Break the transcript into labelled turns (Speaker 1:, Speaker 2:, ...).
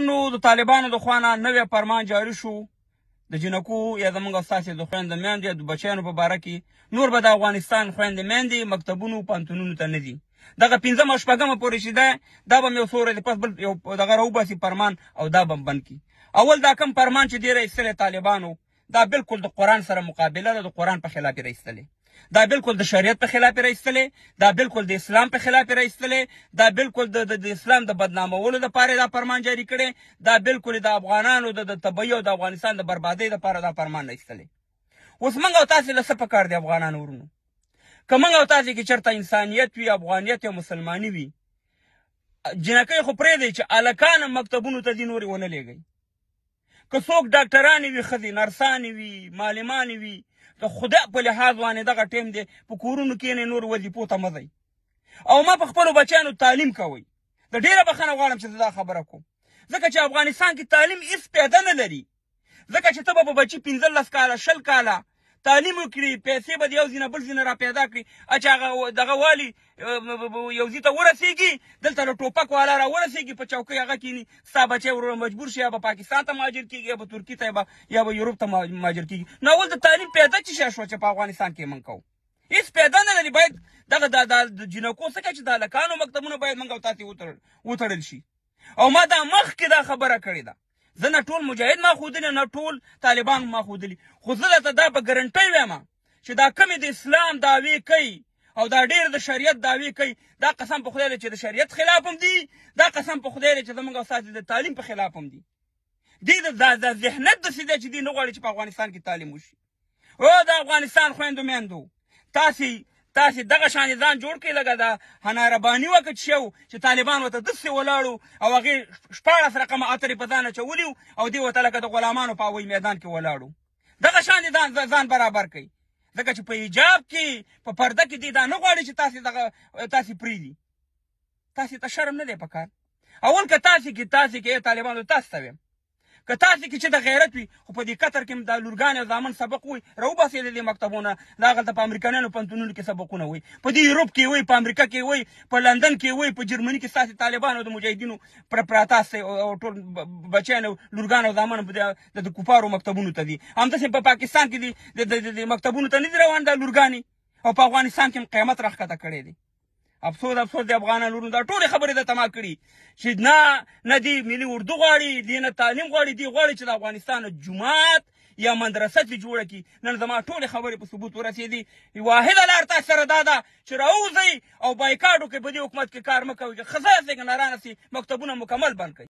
Speaker 1: ورونو د طالبانو د خوا نه نوی فرمان جاري شو د جنکو یا زموږ ستاسې د خویندو میندې د بچیانو په باره کې نور به د افغانستان خویندې میندې مکتبونو پوهنتونونو ته نه ځي. دغه 5 او 6 پورې چې ده دا به یو څو ورځې پس بل یو دغه راوباسي فرمان او دا به بند کړي. اول دا کوم فرمان چې دی راایستلی طالبانو دا بالکل د قرآن سره مقابله ده، د قرآن په خلاف یې راایستلی، دا بالکل د شریعت په خلاف راایستلی، دا بالکل د اسلام په خلاف راایستلی، دا بالکل د اسلام د بدنامولو لپاره دا فرمان جاری کړی، دا بالکل د افغانانو د تبعی او د افغانستان د بربادۍ لپاره دا فرمان راایستلی. اوس موږ او تاسې له څه پکار دی افغانانو ورونو؟ که موږ او تاسې کې چېرته انسانیت وي، افغانیت او مسلماني وي، جنکۍ خو پرېږدئ چې هلکان مکتبونو ته ځي، نورې ونه لېږئ. که څوک ډاکټرانې وي، ښځې نرسانې وي، معلمانې وي، د خدای په لحاظ باندې دغه ټیم دی په کورونو کښېنئ، نور وظیفو ته مه ځئ. او ما په خپلو بچیانو تعلیم کوئ. د ډېره بخښنه غواړم چې زه دا خبره کوم، ځکه چې افغانستان کې تعلیم هېڅ پیدا نه لري. ځکه چې ته به په بچي 15 کاله 20 کاله تعلیم وکړي، پیسې به د یو ځای نه بل ځای نه را پیدا کړي، چې هغه دغه والي یو ځای ته ورسېږي، دلته له ټوپک والا را ورسېږي، په چوکۍ هغه کښېني، ستا بچی ورور مجبور شي یا به پاکستان ته مهاجر کېږي یا به ترکي ته یا به یوروپ ته مهاجر کېږي. نو اول د تعلیم پیدا څه شی شوه چې په افغانستان کې موږ کوو؟ هېڅ پیدا نه لري. باید دغه د جنکو څه کوي چې د هلکانو مکتبونه باید موږ او تاسې وتړل شي. او ما دا مخکې دا خبره کړې ده، زه نه ټول مجاهد ما ښودلي، نه ټول طالبان ما ښودلي، خو زه درته دا په ګرنټۍ وایم چې دا کمې د اسلام دعوې کوي او دا ډېر د شریعت دعوې کوي، دا قسم په خدای دی چې د شریعت خلاف هم دي، دا قسم په خدای دی چې زموږ او ستاسې د تعلیم په خلاف هم دي. دوی د ذهنیت داسې دی چې دوی نه غواړي چې په افغانستان کې تعلیم وشي. او د افغانستان خویندو میندو، تاسې دغه شانې ځان جوړ کړئ لکه د هنارباني وکت شو چې طالبان ورته داسې ولاړو او هغې 14 رقمه عطرې په ځان اچولي او دوی ورته لکه د غلامانو په هوایي میدان کې ولاړو. دغه شانې ځان برابر کړئ، ځکه چې په حجاب کې په پرده کې دوی دا نه غواړي چې تاسې پرېږدي. تاسې ته شرم نه دی پکار؟ اول که تاسې کې طالبانو تاسو ته ویم، که تاسې کې چې د غیرت وي، خو په دې قطر کې د لورګانې او زامن سبق وایي، راوباسئ د دې مکتبونه، دا هغلته په امریکایانو پوهنتونونو کې سبقونه وایي، په دې یوروپ کې وایي، په امریکا کې وایي، په لندن کې وایي، په جرمني کې ستاسې طالبانو د مجاهدینو پراته او ټول بچیان او لورګان او زامن د کفارو مکتبونو ته دي. همداسې په پاکستان کې د مکتبونو ته نه دي روان دا لورګانې، او په افغانستان کې هم قیامت راښکته کړی دی. افسوس د افغانانو ورونو دا ټولې خبرې درته ما کړي چې نه دی ملي اردو غواړي، دی نه تعلیم غواړي، دی غواړي چې د افغانستان جومات یا مدرسه چې جوړه کړي. نن زما ټولې خبرې په ثبوت ورسېدي. واحده لار تاسو سره دا ده چې راوځئ او بایکاټ وکړئ، په دې حکومت کې کار مه کوئ، ښځه یاستئ که نارانه یاستئ، مکتبونه مکمل بند کړئ.